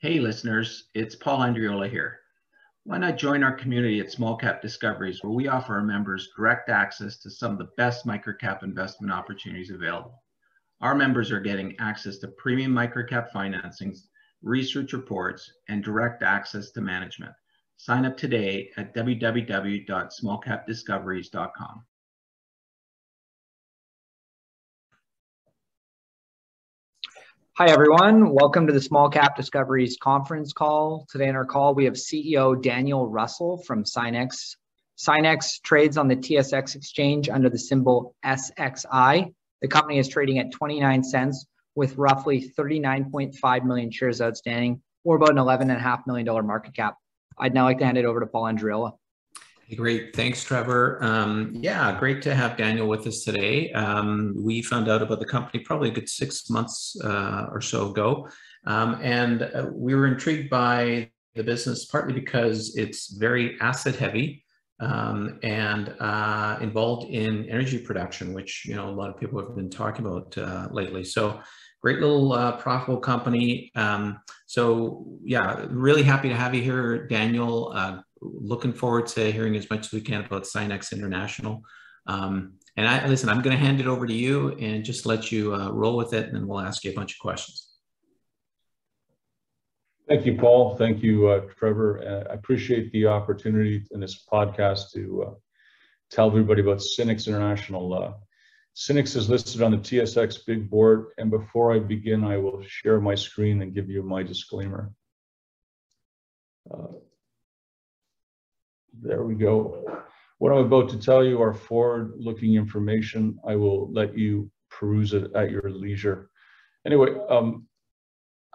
Hey listeners, it's Paul Andriola here. Why not join our community at Small Cap Discoveries, where we offer our members direct access to some of the best microcap investment opportunities available. Our members are getting access to premium microcap financings, research reports, and direct access to management. Sign up today at www.smallcapdiscoveries.com. Hi, everyone. Welcome to the Small Cap Discoveries conference call. Today in our call, we have CEO Daniel Russel from Synex. Synex trades on the TSX exchange under the symbol SXI. The company is trading at 29 cents with roughly 39.5 million shares outstanding, or about an $11.5 million market cap. I'd now like to hand it over to Paul Andriola. Hey, great. Thanks, Trevor. Yeah, great to have Daniel with us today. We found out about the company probably a good 6 months or so ago. And we were intrigued by the business partly because it's very asset heavy and involved in energy production, which, a lot of people have been talking about lately. So great little profitable company. So yeah, really happy to have you here, Daniel. Looking forward to hearing as much as we can about Synex International. And listen, I'm going to hand it over to you and just let you roll with it, and then we'll ask you a bunch of questions. Thank you, Paul. Thank you, Trevor. I appreciate the opportunity in this podcast to tell everybody about Synex International. Synex is listed on the TSX Big Board, and before I begin, I will share my screen and give you my disclaimer. There we go. What I'm about to tell you are forward-looking information. I will let you peruse it at your leisure. Anyway,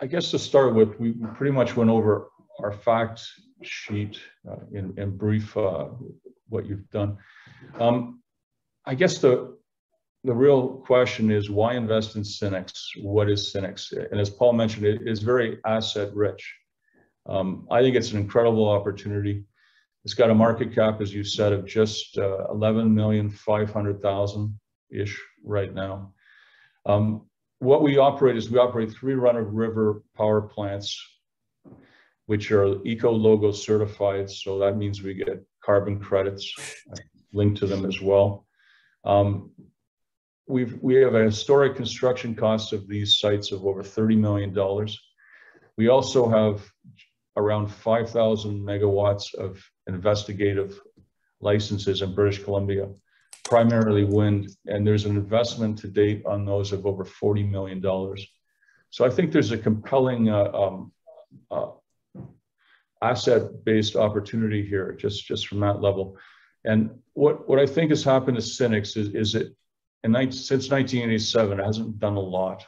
I guess to start with, we pretty much went over our fact sheet in brief, what you've done. I guess the real question is, why invest in Synex? What is Synex? And as Paul mentioned, it is very asset rich. I think it's an incredible opportunity. It's got a market cap, as you said, of just 11,500,000-ish right now. What we operate is we operate 3 run-of-river power plants, which are eco-logo certified. So that means we get carbon credits linked to them as well. We have a historic construction cost of these sites of over $30 million. We also have around 5,000 megawatts of investigative licenses in British Columbia, primarily wind, and there's an investment to date on those of over $40 million. So I think there's a compelling asset-based opportunity here, just from that level. And what I think has happened to Synex is that since 1987, it hasn't done a lot.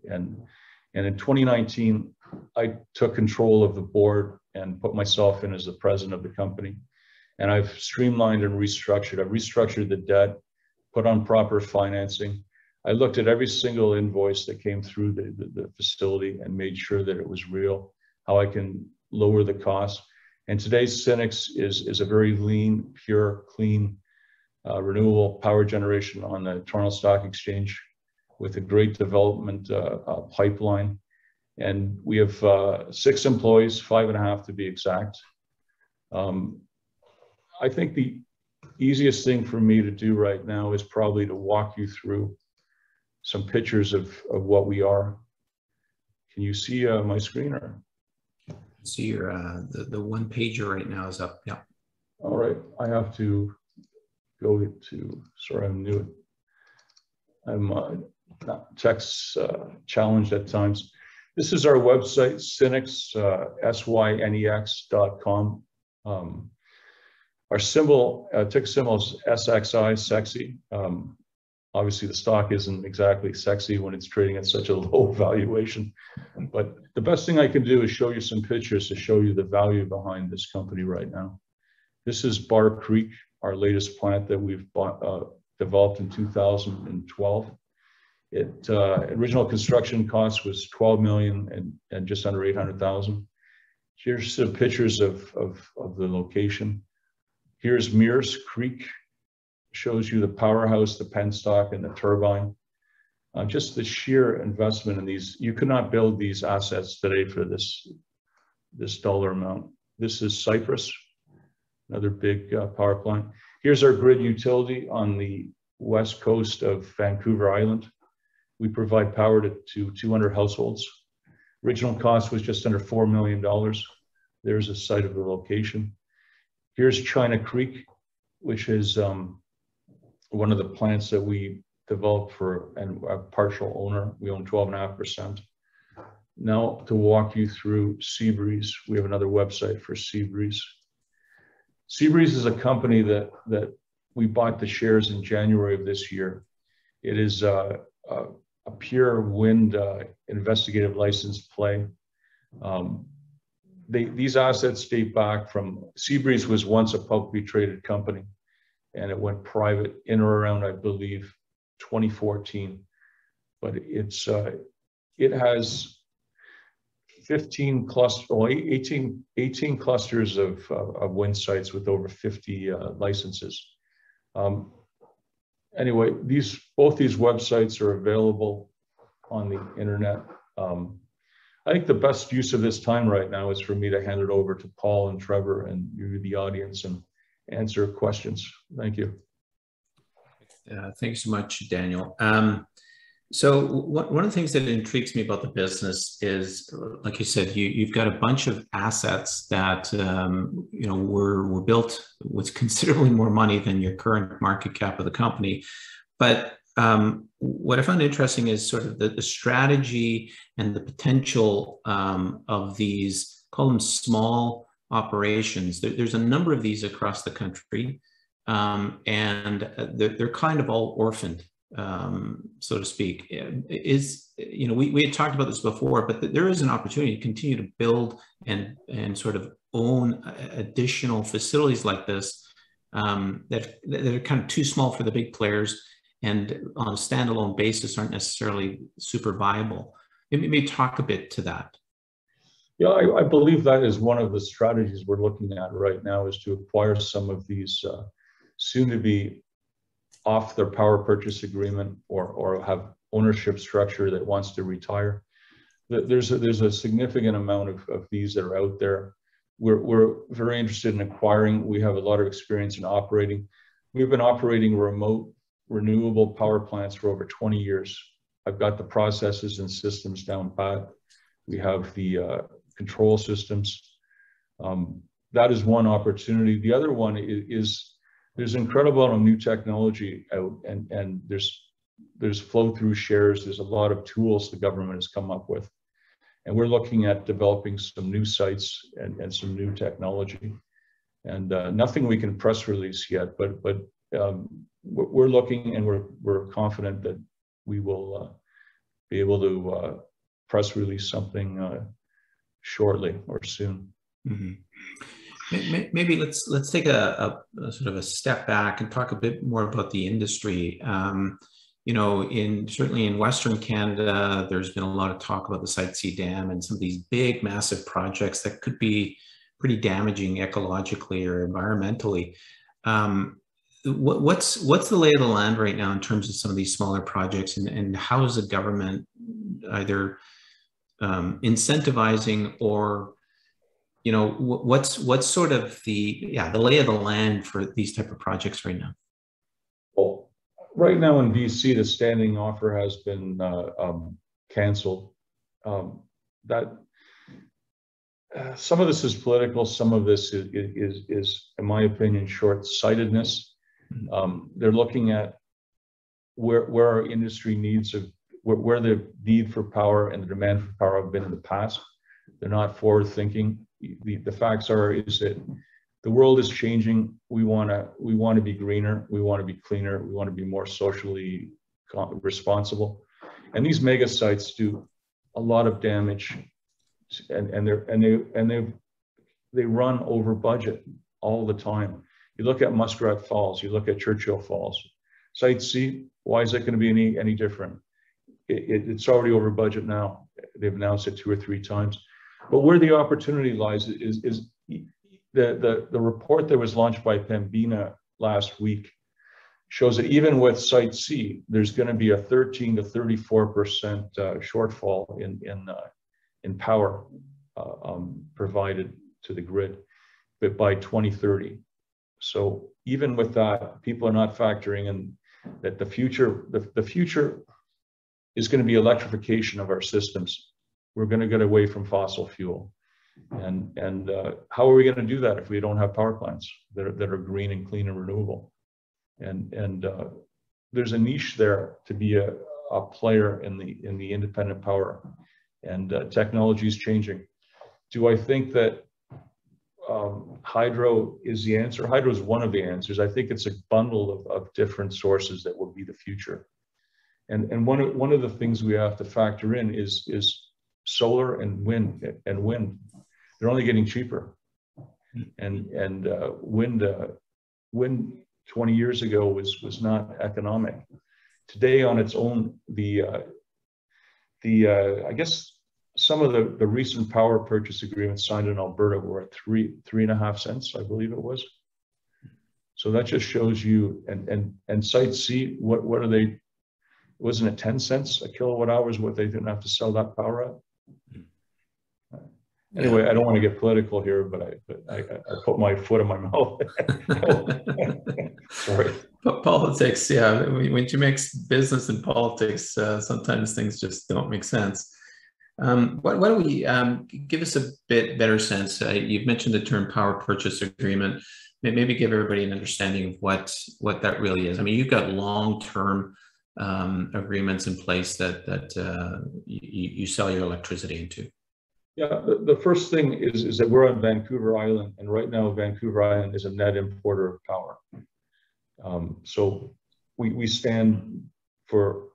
And in 2019, I took control of the board and put myself in as the president of the company. And I've streamlined and restructured. I've restructured the debt, put on proper financing. I looked at every single invoice that came through the facility and made sure that it was real, how I can lower the cost. And today's Synex is a very lean, pure, clean, renewable power generation on the Toronto Stock Exchange with a great development pipeline. And we have 6 employees, 5.5 to be exact. I think the easiest thing for me to do right now is probably to walk you through some pictures of what we are. Can you see my screen? Or See your the one pager right now is up. Yeah. All right. I have to go to. Sorry, I'm new. I'm tech's challenged at times. This is our website, Synex, synex.com. Our symbol, ticker symbol is SXI, sexy. Obviously, the stock isn't exactly sexy when it's trading at such a low valuation. But the best thing I can do is show you some pictures to show you the value behind this company right now. This is Bar Creek, our latest plant that we've developed in 2012. Original construction cost was $12 million and just under 800,000. Here's some pictures of the location. Here's Mears Creek, shows you the powerhouse, the penstock, and the turbine. Just the sheer investment in these. You could not build these assets today for this this dollar amount. This is Cyprus, another big power plant. Here's our grid utility on the west coast of Vancouver Island. We provide power to 200 households. Original cost was just under $4 million. There's a site of the location. Here's China Creek, which is one of the plants that we developed for and a partial owner. We own 12.5%. Now to walk you through Seabreeze, we have another website for Seabreeze. Seabreeze is a company that we bought the shares in January of this year. It is a pure wind investigative license play. These assets date back from, Seabreeze was once a publicly traded company, and it went private in or around, I believe, 2014. But it has 18 clusters of wind sites with over 50 licenses. Anyway, both these websites are available on the internet. I think the best use of this time right now is for me to hand it over to Paul and Trevor and you, the audience, and answer questions. Thank you. Thank you so much, Daniel. So one of the things that intrigues me about the business is, like you said, you've got a bunch of assets that were built with considerably more money than your current market cap of the company. But what I found interesting is sort of the strategy and the potential of these, call them small operations. There's a number of these across the country, and they're kind of all orphaned, so to speak. We had talked about this before, but there is an opportunity to continue to build and sort of own additional facilities like this that are kind of too small for the big players, and on a standalone basis aren't necessarily super viable. Maybe talk a bit to that. Yeah, I believe that is one of the strategies we're looking at right now, is to acquire some of these soon to be off their power purchase agreement or have ownership structure that wants to retire. There's a significant amount of these that are out there. We're very interested in acquiring. We have a lot of experience in operating. We've been operating remote renewable power plants for over 20 years. I've got the processes and systems down pat. We have the control systems. That is one opportunity. The other one is there's an incredible amount of new technology out, and there's flow through shares. There's a lot of tools the government has come up with, and we're looking at developing some new sites and some new technology. And nothing we can press release yet, but we're looking, and we're confident that we will be able to press release something shortly or soon. Mm-hmm. Maybe let's take a sort of a step back and talk a bit more about the industry. Certainly in Western Canada, there's been a lot of talk about the Site C Dam and some of these big, massive projects that could be pretty damaging ecologically or environmentally. What's the lay of the land right now in terms of some of these smaller projects, and how is the government either incentivizing or what's sort of the lay of the land for these type of projects right now? Well, right now in BC, the standing offer has been canceled. Some of this is political. Some of this is in my opinion, short-sightedness. They're looking at where our industry needs where the need for power and the demand for power have been in the past. They're not forward-thinking. The facts is that the world is changing. We want to be greener. We want to be cleaner. We want to be more socially responsible. And these mega sites do a lot of damage, and they run over budget all the time. You look at Muskrat Falls. You look at Churchill Falls. Site C, why is it going to be any different? It's already over budget now. They've announced it 2 or 3 times. But where the opportunity lies is the report that was launched by Pembina last week shows that even with Site C, there's going to be a 13 to 34% shortfall in power provided to the grid, but by 2030. So even with that, people are not factoring in that the future is going to be electrification of our systems. We're going to get away from fossil fuel. And how are we going to do that if we don't have power plants that are green and clean and renewable? And there's a niche there to be a player in the independent power, and technology is changing. Do I think that hydro is the answer? Hydro is one of the answers. I think it's a bundle of different sources that will be the future. And one of the things we have to factor in is solar and wind. They're only getting cheaper. And wind 20 years ago was not economic. Today on its own, I guess some of the recent power purchase agreements signed in Alberta were at 3.5 cents, I believe it was. So that just shows you, and Site C, what are they? Wasn't it 10 cents a kilowatt hour is what they didn't have to sell that power at? Anyway, I don't want to get political here, but I put my foot in my mouth. Sorry. But politics, yeah. When you mix business and politics, sometimes things just don't make sense. Why don't we give us a bit better sense? You've mentioned the term power purchase agreement. Maybe give everybody an understanding of what that really is. I mean, you've got long-term agreements in place that you sell your electricity into. Yeah, the first thing is that we're on Vancouver Island, and right now Vancouver Island is a net importer of power. So we stand to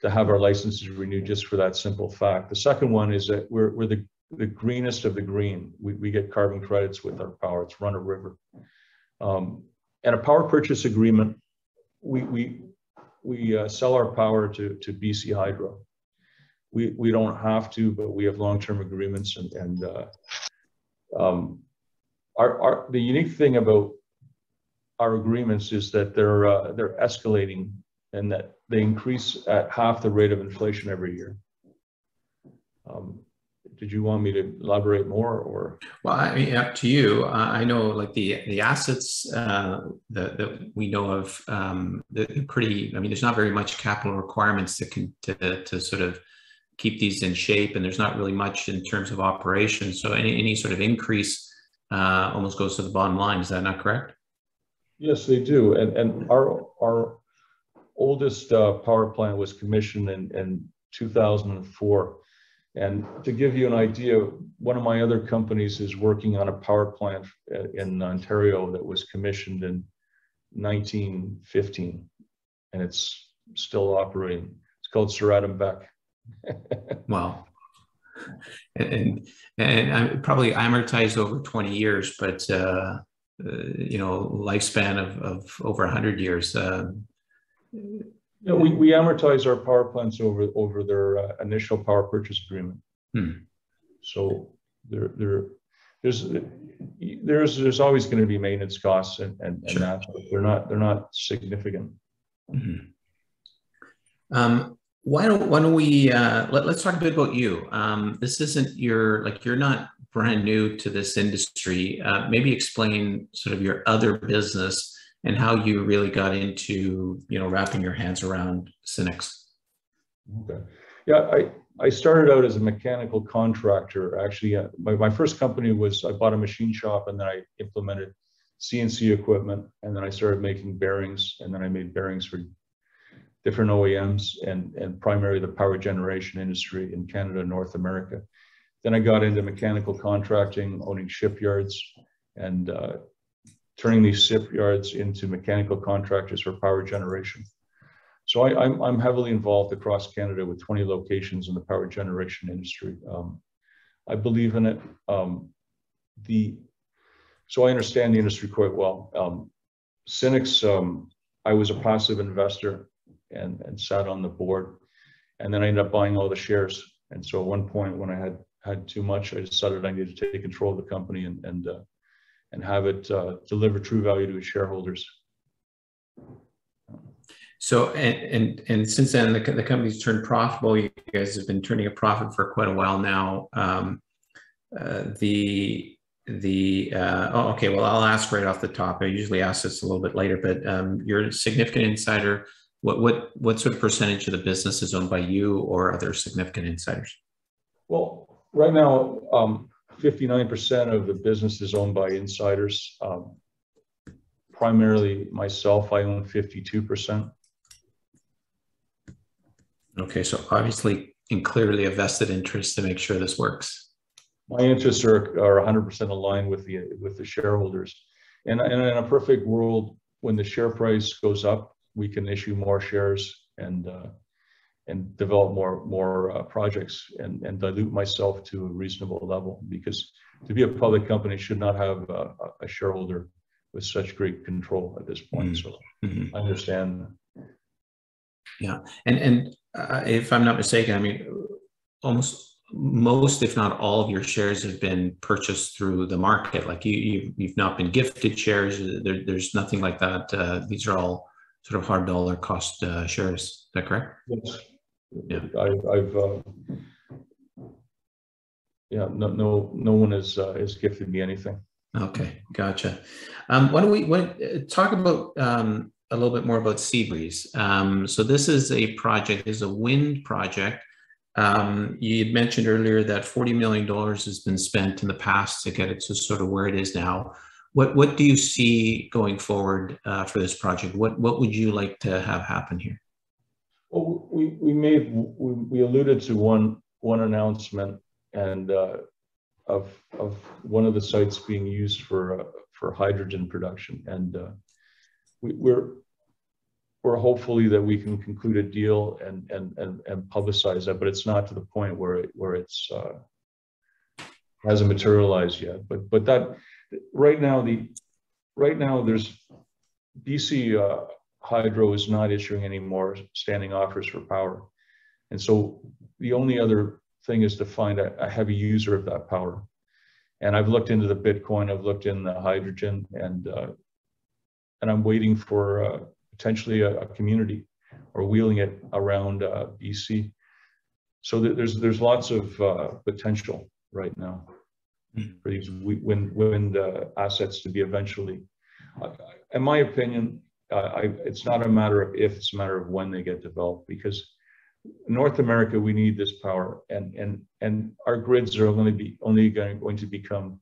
have our licenses renewed just for that simple fact. The second one is that we're the greenest of the green. We get carbon credits with our power. It's run a river. And a power purchase agreement, we sell our power to BC Hydro. We don't have to, but we have long-term agreements, and the unique thing about our agreements is that they're escalating, and that they increase at half the rate of inflation every year. Did you want me to elaborate more, or? Well, I mean, up to you. I know, like the assets that we know of, they're pretty. I mean, there's not very much capital requirements to sort of keep these in shape, and there's not really much in terms of operations. So any sort of increase almost goes to the bottom line. Is that not correct? Yes, they do. And our oldest power plant was commissioned in 2004. And to give you an idea, one of my other companies is working on a power plant in Ontario that was commissioned in 1915, and it's still operating. It's called Suratum-Beck. Wow. And probably amortized over 20 years, but you know, lifespan of over 100 years. Yeah, we amortize our power plants over their initial power purchase agreement. So there's always going to be maintenance costs and Sure. that, but they're not significant. Why don't we let's talk a bit about you. This isn't you're not brand new to this industry. Maybe explain sort of your other business and how you really got into, you know, wrapping your hands around Synex. Okay. Yeah, I started out as a mechanical contractor. Actually, my first company was, I bought a machine shop, and then I implemented CNC equipment, and then I started making bearings, and then I made bearings for different OEMs and primarily the power generation industry in Canada and North America. Then I got into mechanical contracting, owning shipyards, and turning these shipyards into mechanical contractors for power generation. So I'm heavily involved across Canada with 20 locations in the power generation industry. I believe in it. So I understand the industry quite well. Synex, I was a passive investor and sat on the board, and then I ended up buying all the shares. And so at one point, when I had too much, I decided I needed to take control of the company and have it deliver true value to its shareholders. So, and since then, the company's turned profitable. You guys have been turning a profit for quite a while now. oh, okay, well, I'll ask right off the top. I usually ask this a little bit later, but you're a significant insider. What sort of percentage of the business is owned by you or other significant insiders? Well, right now, 59% of the business is owned by insiders. Primarily myself, I own 52%. Okay, so obviously and clearly a vested interest to make sure this works. My interests are 100% aligned with the shareholders. And in a perfect world, when the share price goes up, we can issue more shares and develop more projects and dilute myself to a reasonable level, because to be a public company should not have a shareholder with such great control at this point. So I understand. Yeah, and if I'm not mistaken, I mean, almost most, if not all, of your shares have been purchased through the market. Like you've not been gifted shares. There's nothing like that. These are all sort of hard dollar cost shares. Is that correct? Yes. Yeah. No one has gifted me anything. Okay, gotcha. Why don't we talk about a little bit more about Seabreeze? So this is a project, is a wind project. You had mentioned earlier that $40 million has been spent in the past to get it to sort of where it is now. What do you see going forward for this project? What would you like to have happen here? Well, we alluded to one announcement and of one of the sites being used for hydrogen production, and we're hopefully that we can conclude a deal and publicize that, but it's not to the point where it's hasn't materialized yet. But that right now there's BC Hydro is not issuing any more standing offers for power, and so the only other thing is to find a heavy user of that power. And I've looked into the Bitcoin, I've looked in the hydrogen, and I'm waiting for potentially a community or wheeling it around BC. So there's lots of potential right now for these wind assets to be eventually. In my opinion, it's not a matter of if, it's a matter of when they get developed, because in North America, we need this power, and our grids are only going to become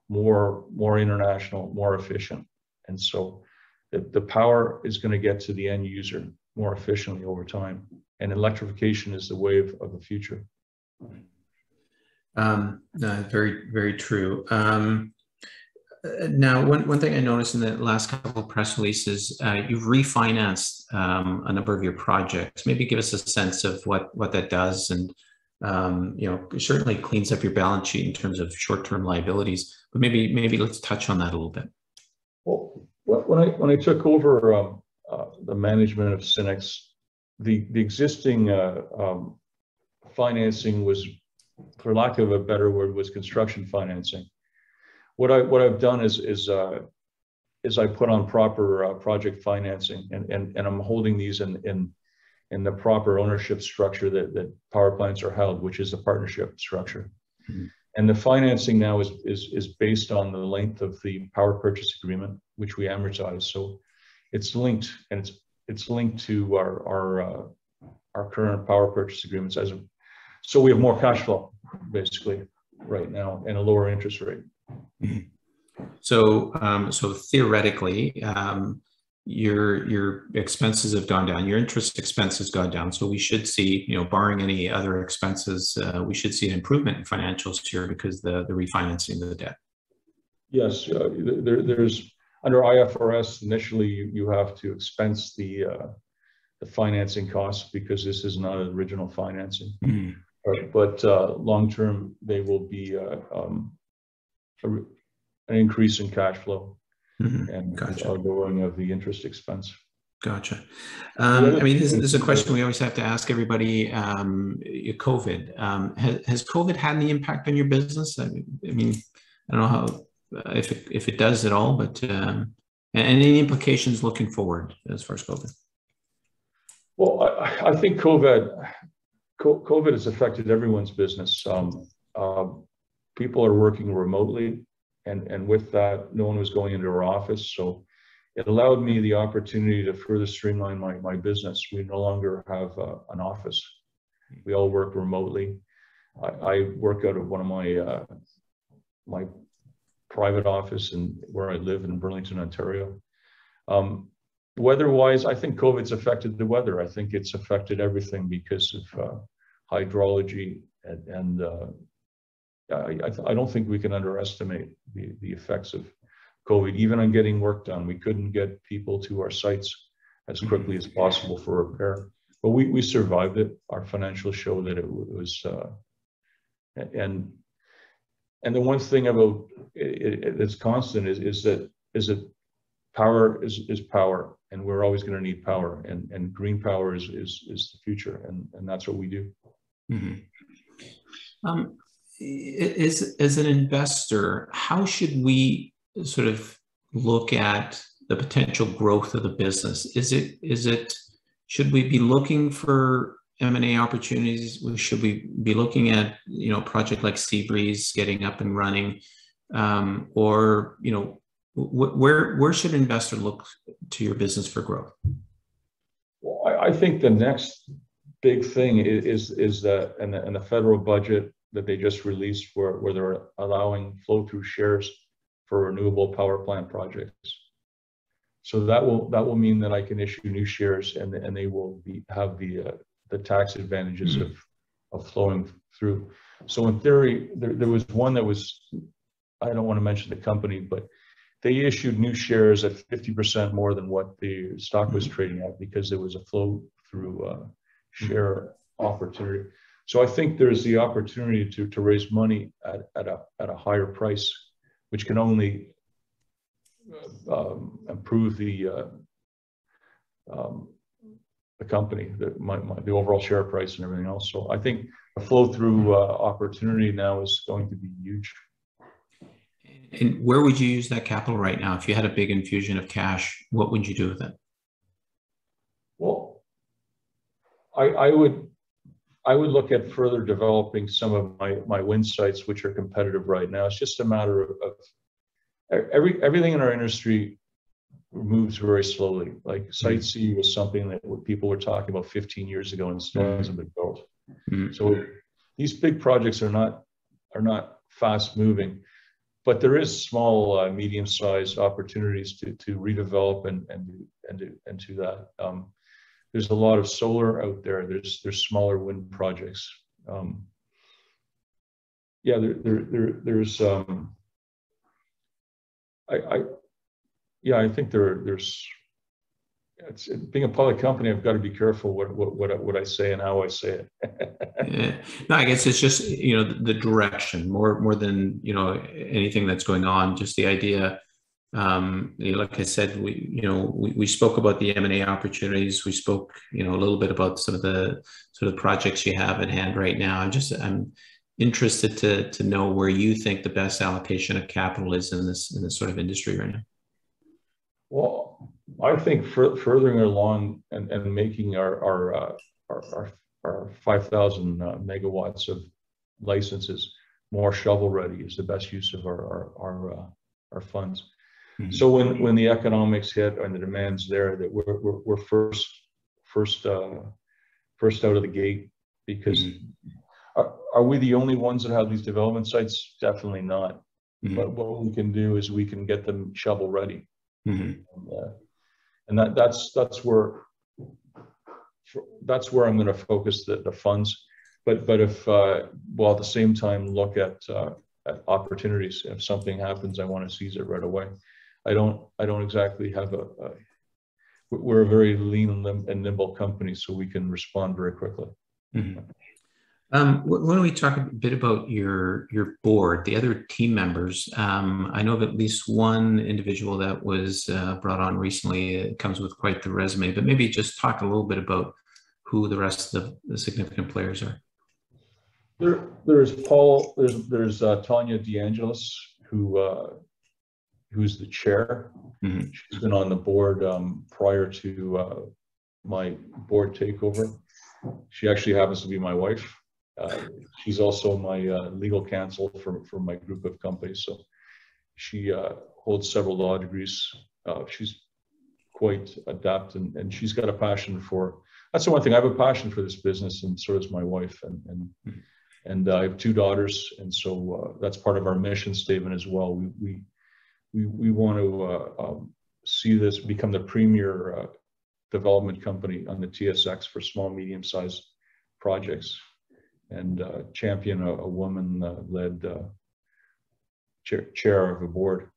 more international, more efficient. And so the power is going to get to the end user more efficiently over time. And electrification is the wave of the future. Very, very true. Now, one thing I noticed in the last couple of press releases, you've refinanced a number of your projects. Maybe give us a sense of what that does, and it certainly cleans up your balance sheet in terms of short-term liabilities. But maybe let's touch on that a little bit. Well, when I took over the management of Synex, the existing financing was, for lack of a better word, was construction financing. What I've done is I put on proper project financing, and I'm holding these in the proper ownership structure that power plants are held, which is the partnership structure. Mm-hmm. And the financing now is based on the length of the power purchase agreement, which we amortize. So it's linked, and it's linked to our current power purchase agreements so we have more cash flow basically right now and a lower interest rate. Mm-hmm. So theoretically, your expenses have gone down, your interest expense has gone down. So we should see, barring any other expenses, we should see an improvement in financials here because the refinancing of the debt. Yes, there's under IFRS initially you have to expense the financing costs because this is not original financing. Mm-hmm. But long term they will be an increase in cash flow. Mm-hmm. And gotcha. A lowering of the interest expense. Gotcha. I mean, this is a question we always have to ask everybody. COVID, has COVID had any impact on your business? I mean, I don't know how, if it does at all, but and any implications looking forward as far as COVID? Well, I think COVID has affected everyone's business. people are working remotely, and with that, no one was going into our office. So it allowed me the opportunity to further streamline my business. We no longer have an office. We all work remotely. I work out of one of my private office and where I live in Burlington, Ontario. Weather-wise, I think COVID's affected the weather. I think it's affected everything because of hydrology, and I don't think we can underestimate the effects of COVID, even on getting work done. We couldn't get people to our sites as quickly as possible for repair, but we survived it. Our financials show that it was, and the one thing about it's constant is that power is power, and we're always going to need power, and green power is the future, and that's what we do. Mm-hmm. As an investor, how should we sort of look at the potential growth of the business? Should we be looking for M&A opportunities? Should we be looking at, a project like Seabreeze getting up and running, or where should an investor look to your business for growth? Well, I think the next big thing is that, and the federal budget that they just released, where they're allowing flow-through shares for renewable power plant projects. So that will mean that I can issue new shares, and they will have the tax advantages of flowing through. So in theory, there was one that was, I don't want to mention the company, but they issued new shares at 50% more than what the stock was trading at, because there was a flow through share opportunity. So I think there's the opportunity to raise money at a higher price, which can only improve the company, the overall share price and everything else. So I think a flow through opportunity now is going to be huge. And where would you use that capital right now? If you had a big infusion of cash, what would you do with it? Well, I would look at further developing some of my wind sites, which are competitive right now. It's just a matter of everything in our industry moves very slowly. Like Site C was something that people were talking about 15 years ago and still hasn't been built. So these big projects are not fast moving, but there is small, medium-sized opportunities to redevelop and to that. There's a lot of solar out there. There's smaller wind projects. Yeah, there's I think there's. Being a public company, I've got to be careful what I say and how I say it. Yeah. No, I guess it's just the direction more than anything that's going on. Just the idea. Like I said, we spoke about the M&A opportunities. We spoke a little bit about some of the sort of projects you have at hand right now. I'm interested to know where you think the best allocation of capital is in this sort of industry right now. Well, I think furthering along and making our 5,000 megawatts of licenses more shovel ready is the best use of our funds. So when the economics hit and the demand's there, that we're first out of the gate, because are we the only ones that have these development sites? Definitely not. But what we can do is we can get them shovel ready. And that's where I'm going to focus the funds. But if while at the same time look at opportunities. If something happens, I want to seize it right away. I don't exactly have we're a very lean and nimble company, so we can respond very quickly. Why don't we talk a bit about your board, the other team members? I know of at least one individual that was brought on recently. It comes with quite the resume, but maybe just talk a little bit about who the rest of the significant players are. There's Paul. There's Tanya DeAngelis, who's the chair. She's been on the board prior to my board takeover. She actually happens to be my wife. She's also my legal counsel for my group of companies. So she holds several law degrees. She's quite adept, and she's got a passion for, that's the one thing, I have a passion for this business, and so does my wife, and I have 2 daughters, and so that's part of our mission statement as well. We want to see this become the premier development company on the TSX for small, medium-sized projects, and champion a woman-led chair of a board.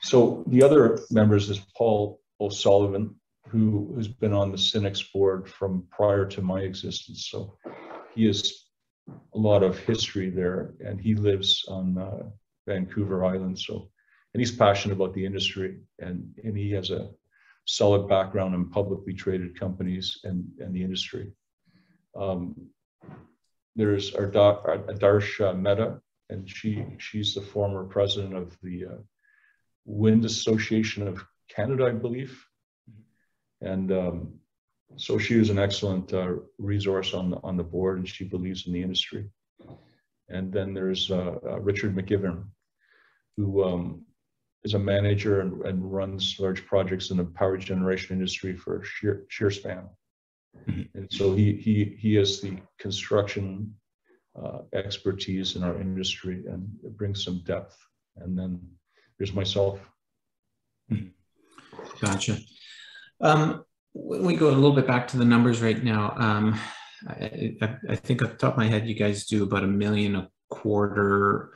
So the other members is Paul O'Sullivan, who's been on the Synex board from prior to my existence. So he has a lot of history there, and he lives on Vancouver Island. So, and he's passionate about the industry, and he has a solid background in publicly traded companies and the industry. There's Adarsh Mehta, and she's the former president of the Wind Association of Canada, I believe. And so she is an excellent resource on the board, and she believes in the industry. And then there's Richard McGivern, who is a manager and runs large projects in the power generation industry for Shearspan. And so he has the construction expertise in our industry, and it brings some depth. And then there's myself. Gotcha. When we go a little bit back to the numbers right now, I think off the top of my head, you guys do about $1 million a quarter.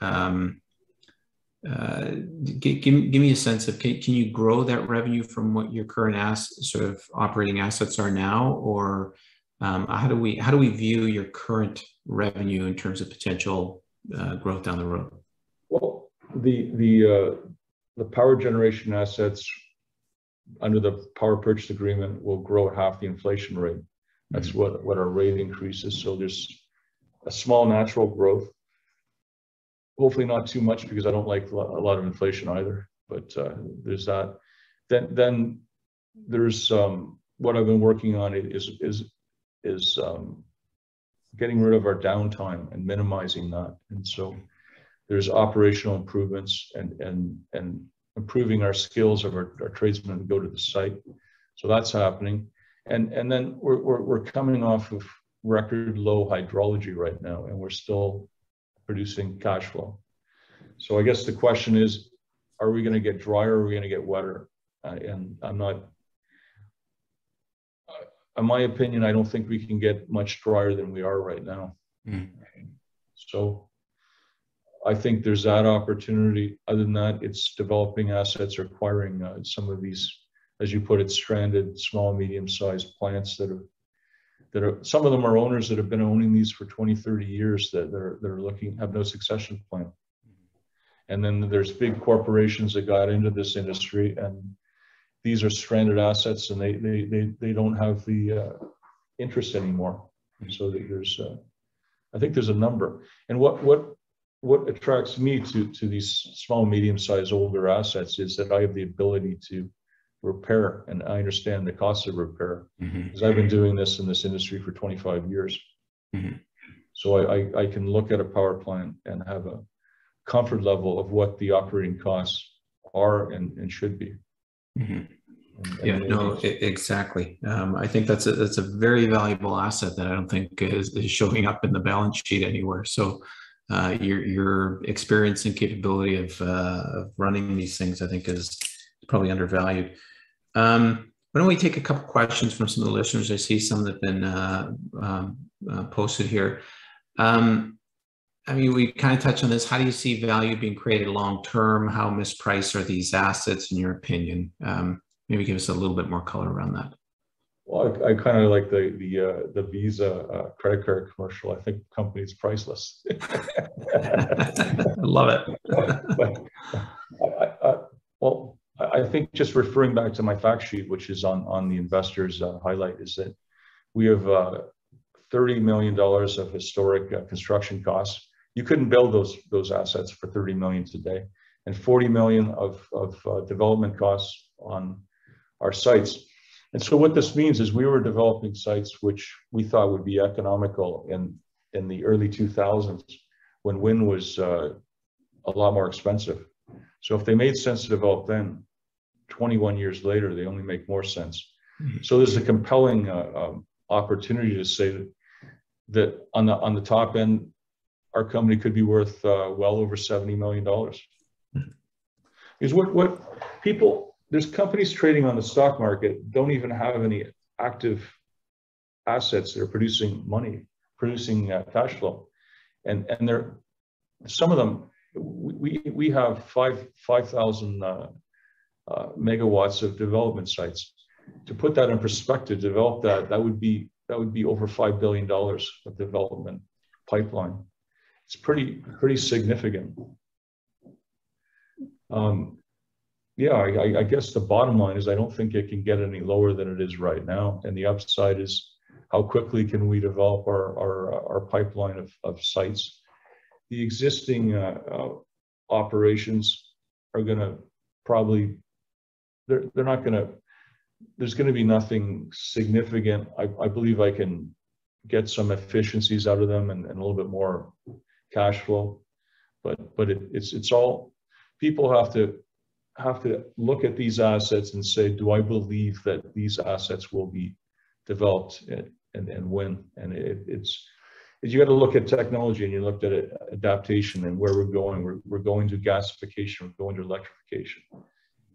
Give me a sense of, can you grow that revenue from what your current sort of operating assets are now, or how do we view your current revenue in terms of potential growth down the road? Well, the power generation assets under the power purchase agreement will grow at half the inflation rate. That's what our rate increases. So there's a small natural growth. Hopefully not too much, because I don't like a lot of inflation either. But there's that. Then there's what I've been working on is getting rid of our downtime and minimizing that. And so there's operational improvements and improving our skills of our tradesmen to go to the site. So that's happening. And then we're coming off of record low hydrology right now, and we're still producing cash flow. So I guess the question is, are we going to get drier, or are we going to get wetter? And I'm not, in my opinion, I don't think we can get much drier than we are right now. So I think there's that opportunity. Other than that, it's developing assets, or acquiring some of these, as you put it, stranded, small, medium-sized plants that are, some of them are owners that have been owning these for 20, 30 years that are have no succession plan. And then there's big corporations that got into this industry, and these are stranded assets, and they don't have the interest anymore. So there's, I think there's a number. And what attracts me to these small, medium-sized, older assets is that I have the ability to repair, and I understand the cost of repair, because I've been doing this in this industry for 25 years. So I can look at a power plant and have a comfort level of what the operating costs are and should be. Yeah, no, exactly. I think that's a very valuable asset that I don't think is showing up in the balance sheet anywhere. So your experience and capability of running these things, I think, is probably undervalued. Why don't we take a couple questions from some of the listeners? I see some that have been posted here. I mean, we kind of touched on this. How do you see value being created long term? How mispriced are these assets, in your opinion? Maybe give us a little bit more color around that. Well, I kind of like the Visa credit card commercial. I think the company is priceless. I love it. Well, I think just referring back to my fact sheet, which is on the investors highlight, is that we have $30 million of historic construction costs. You couldn't build those assets for $30 million today, and $40 million of development costs on our sites. And so what this means is we were developing sites which we thought would be economical in the early 2000s when wind was a lot more expensive. So if they made sense to develop then, 21 years later, they only make more sense. So there's a compelling opportunity to say that on the top end, our company could be worth well over $70 million. Because what people, there's companies trading on the stock market don't even have any active assets that are producing money, producing cash flow, and they're, some of them, we have 5,000 megawatts of development sites. To put that in perspective, develop that would be over $5 billion of development pipeline. It's pretty significant. Yeah, I guess the bottom line is I don't think it can get any lower than it is right now. And the upside is how quickly can we develop our pipeline of sites. The existing operations are going to probably, they're not going to, there's going to be nothing significant. I believe I can get some efficiencies out of them and a little bit more cash flow, but it's all, people have to look at these assets and say, do I believe that these assets will be developed and win? And it's you got to look at technology, and you looked at it, adaptation and where we're going. We're going to gasification, we're going to electrification,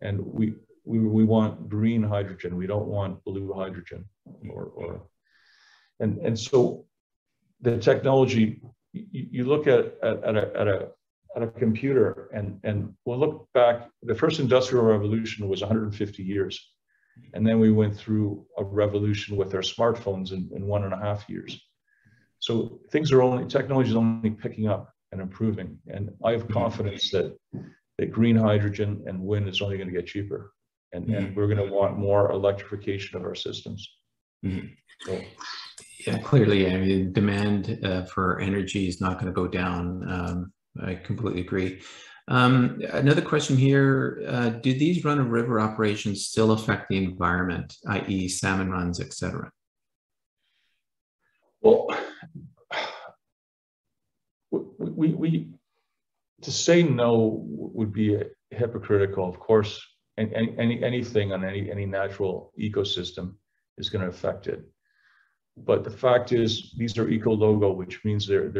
and we want green hydrogen. We don't want blue hydrogen, and so the technology. You look at a computer, and we'll look back. The first industrial revolution was 150 years, and then we went through a revolution with our smartphones in 1.5 years. So things are only, technology is only picking up and improving, and I have confidence that green hydrogen and wind is only going to get cheaper, and we're going to want more electrification of our systems. So, yeah, clearly, I mean, demand for energy is not going to go down. I completely agree. Another question here, do these run-of-river operations still affect the environment, i.e. salmon runs, etc.? Well, we to say no would be hypocritical. Of course, anything on any natural ecosystem is going to affect it. But the fact is, these are eco-logo, which means they've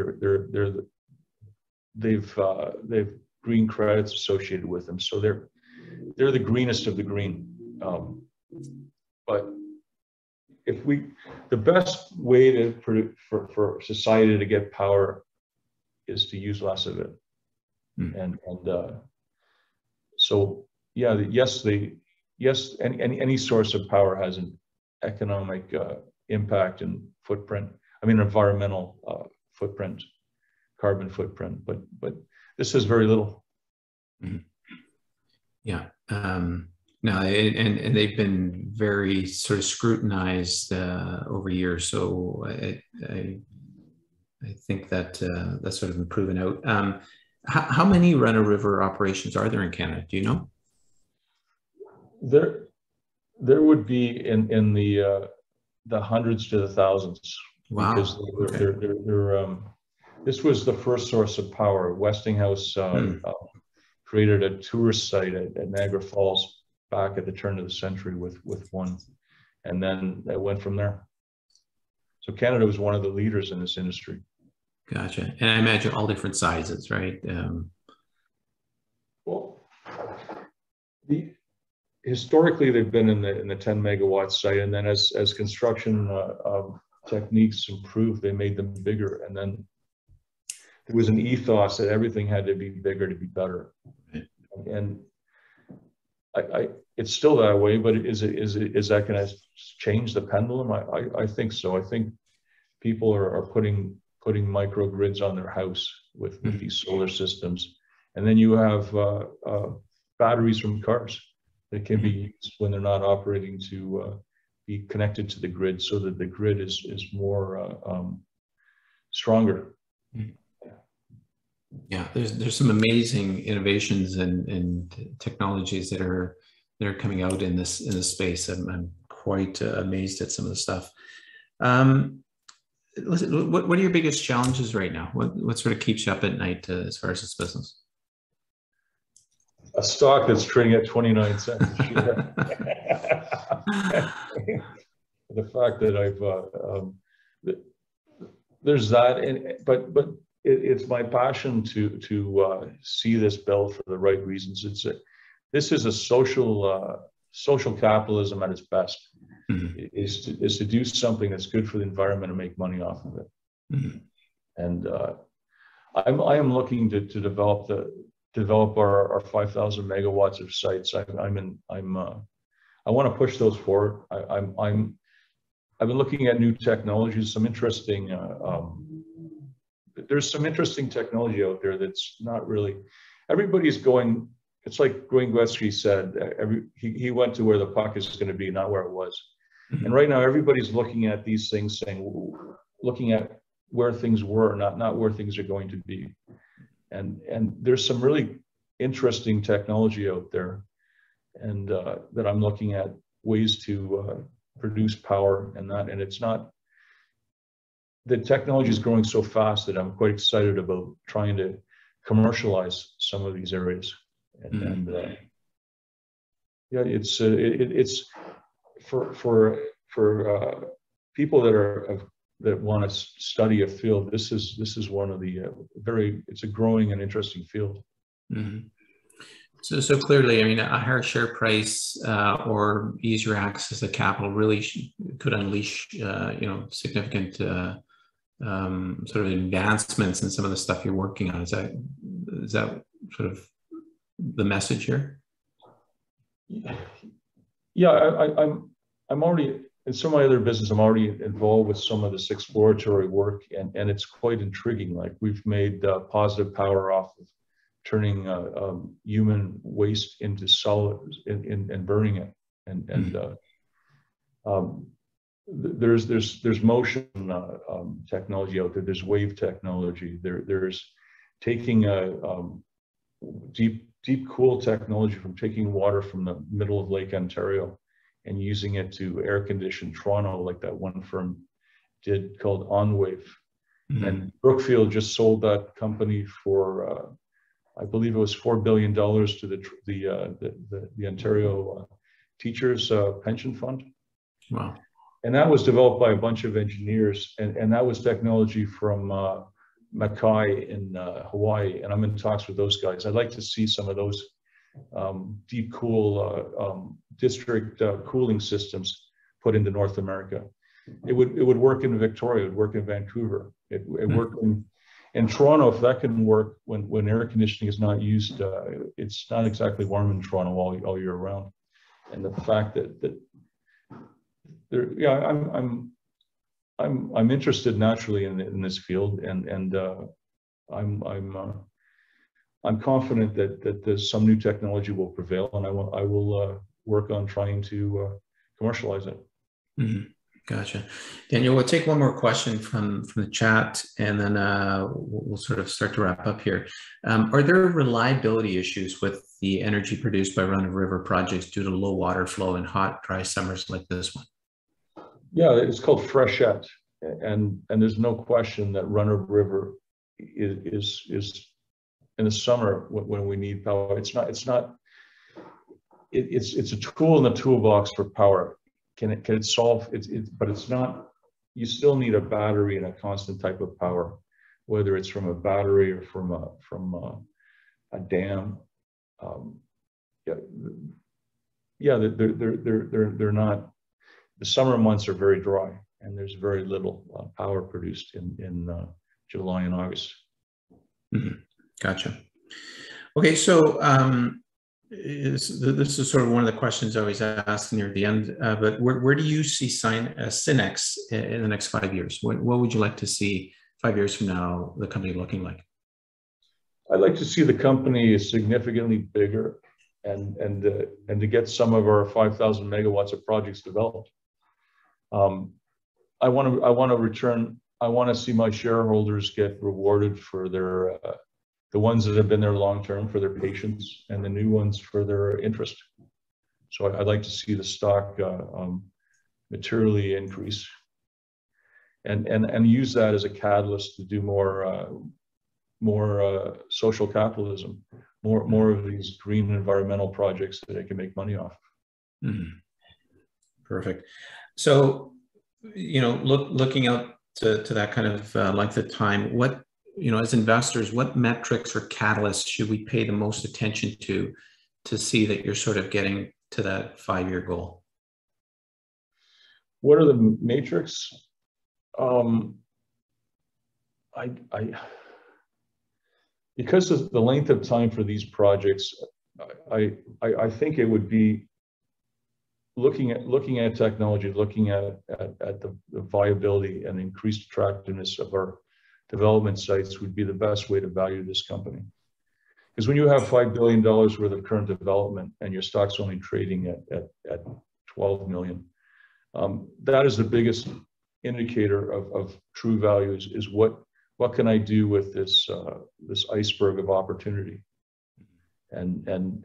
green credits associated with them, so they're the greenest of the green. But if the best way for society to get power is to use less of it, and so yeah, yes, any source of power has an economic impact and footprint. I mean, environmental footprint, carbon footprint, but this is very little. Yeah. No, and they've been very sort of scrutinized over years. So I think that that's sort of been proven out. How many run-of-river operations are there in Canada? Do you know? There would be in the hundreds to the thousands. Wow. Because they're this was the first source of power. Westinghouse created a tourist site at Niagara Falls back at the turn of the century with one, and then it went from there. So Canada was one of the leaders in this industry. Gotcha. And I imagine all different sizes, right? Well, historically they've been in the 10 megawatt site, and then as construction techniques improved, they made them bigger, and then there was an ethos that everything had to be bigger to be better. And it's still that way, but is that going to change the pendulum? I think so. I think people are putting microgrids on their house with these solar systems, and then you have batteries from cars that can be used when they're not operating to be connected to the grid, so that the grid is more stronger. Yeah, there's some amazing innovations and technologies that are coming out in this space. I'm quite amazed at some of the stuff. listen, what are your biggest challenges right now? What sort of keeps you up at night as far as this business? A stock that's trading at 29 cents a share. The fact that there's that, but it's my passion to see this bill for the right reasons. This is a social capitalism at its best. Mm-hmm. is to do something that's good for the environment and make money off of it. Mm-hmm. And I am looking to develop our 5,000 megawatts of sites. I want to push those forward. I've been looking at new technologies, some interesting. There's some interesting technology out there that's not really. Everybody's going. It's like Wayne Gretzky said. He went to where the puck is going to be, not where it was. Mm-hmm. And right now, everybody's looking at these things, looking at where things were, not where things are going to be. And there's some really interesting technology out there, and that I'm looking at ways to produce power and that. And it's not, the technology is growing so fast that I'm quite excited about trying to commercialize some of these areas. And yeah, it's for people that want to study a field. This is one of the it's a growing and interesting field. Mm-hmm. So clearly, I mean, a higher share price or easier access to capital really could unleash significant sort of advancements in some of the stuff you're working on. Is that sort of the message here? Yeah, I'm already in some of my other business. I'm already involved with some of this exploratory work, and it's quite intriguing. Like, we've made positive power off of turning human waste into solid and burning it, and there's motion technology out there. There's wave technology. There's taking deep cool technology from taking water from the middle of Lake Ontario and using it to air condition Toronto, like that one firm did called OnWave. Mm-hmm. And Brookfield just sold that company for I believe it was $4 billion to the Ontario Teachers Pension Fund. Wow. And that was developed by a bunch of engineers, and that was technology from Mackay in Hawaii, and I'm in talks with those guys. I'd like to see some of those deep cool district cooling systems put into North America. It would work in Victoria, it would work in Vancouver, it worked in Toronto. If that can work when air conditioning is not used, it's not exactly warm in Toronto all year round. And the fact that there, yeah, I'm interested naturally in this field, and I'm confident that there's some new technology will prevail, and I will work on trying to commercialize it. Mm-hmm. Gotcha. Daniel, we'll take one more question from the chat, and then we'll sort of start to wrap up here. Are there reliability issues with the energy produced by run-of-river projects due to low water flow in hot, dry summers like this one? Yeah, it's called freshet, and there's no question that run-of-river is in the summer when we need power. It's a tool in the toolbox for power. Can it solve it? But it's not. You still need a battery and a constant type of power, whether it's from a battery or from a dam. They're not. The summer months are very dry, and there's very little power produced in July and August. Mm-hmm. Gotcha. Okay, so this is sort of one of the questions I always ask near the end, but where do you see Synex in the next 5 years? What would you like to see 5 years from now, the company looking like? I'd like to see the company significantly bigger, and to get some of our 5,000 megawatts of projects developed. I want to see my shareholders get rewarded for their the ones that have been there long term for their patience, and the new ones for their interest. So I'd like to see the stock materially increase. and use that as a catalyst to do more social capitalism, more of these green environmental projects that they can make money off. Mm-hmm. Perfect. So, you know, looking out to that kind of length of time, what, you know, as investors, what metrics or catalysts should we pay the most attention to see that you're sort of getting to that 5-year goal? What are the matrix? Because of the length of time for these projects, I think it would be looking at technology, looking at the viability and increased attractiveness of our development sites would be the best way to value this company. Because when you have $5 billion worth of current development and your stock's only trading at 12 million, that is the biggest indicator of true value is what can I do with this iceberg of opportunity, and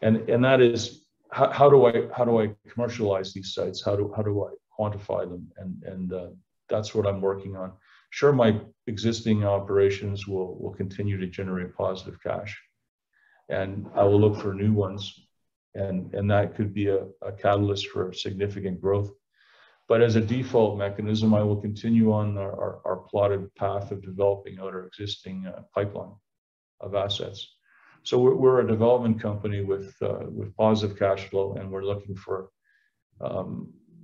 that is how do I commercialize these sites? How do I quantify them? And that's what I'm working on. Sure, my existing operations will continue to generate positive cash, and I will look for new ones, and that could be a catalyst for significant growth. But as a default mechanism, I will continue on our plotted path of developing out our existing pipeline of assets. So we're a development company with positive cash flow, and we're looking for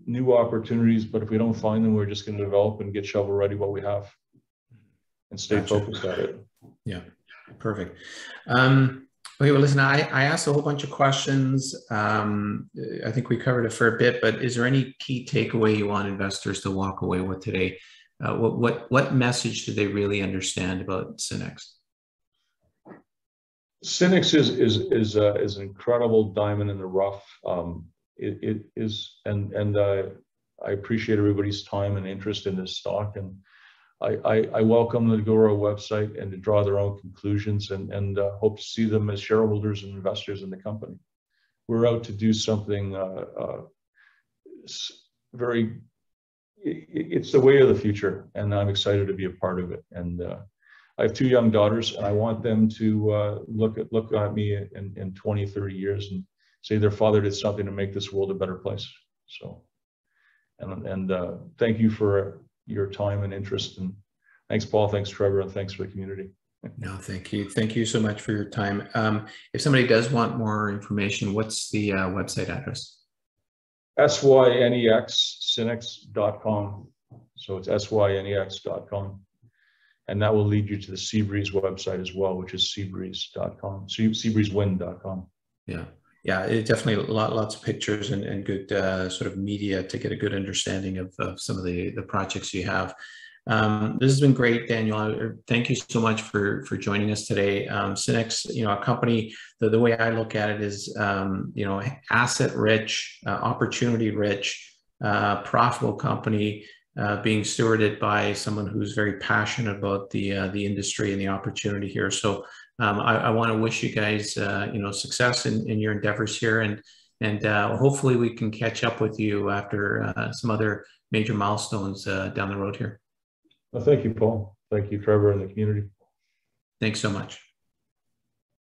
new opportunities. But if we don't find them, we're just going to develop and get shovel ready what we have, and stay focused at it. Yeah, perfect. Okay, well, listen, I asked a whole bunch of questions. I think we covered a fair bit, but is there any key takeaway you want investors to walk away with today? What message do they really understand about Synex? Synex is an incredible diamond in the rough. It is, and I appreciate everybody's time and interest in this stock, and I welcome them to go to our website and to draw their own conclusions, and hope to see them as shareholders and investors in the company. We're out to do something it's the way of the future, and I'm excited to be a part of it. And I have 2 young daughters, and I want them to look at me in 20, 30 years and say their father did something to make this world a better place. So, and thank you for your time and interest, and thanks, Paul, thanks, Trevor, and thanks for the community. No, thank you. Thank you so much for your time. If somebody does want more information, what's the website address? Synex.com. So it's synex.com. And that will lead you to the Seabreeze website as well, which is seabreeze.com, seabreezewind.com. Yeah. Yeah, it definitely lots of pictures and good sort of media to get a good understanding of some of the projects you have. This has been great, Daniel. Thank you so much for joining us today. Synex, you know, a company, the way I look at it is, you know, asset rich, opportunity rich, profitable company, being stewarded by someone who's very passionate about the industry and the opportunity here. So I want to wish you guys, you know, success in your endeavors here, and hopefully we can catch up with you after some other major milestones down the road here. Well, thank you, Paul. Thank you, Trevor, and the community. Thanks so much.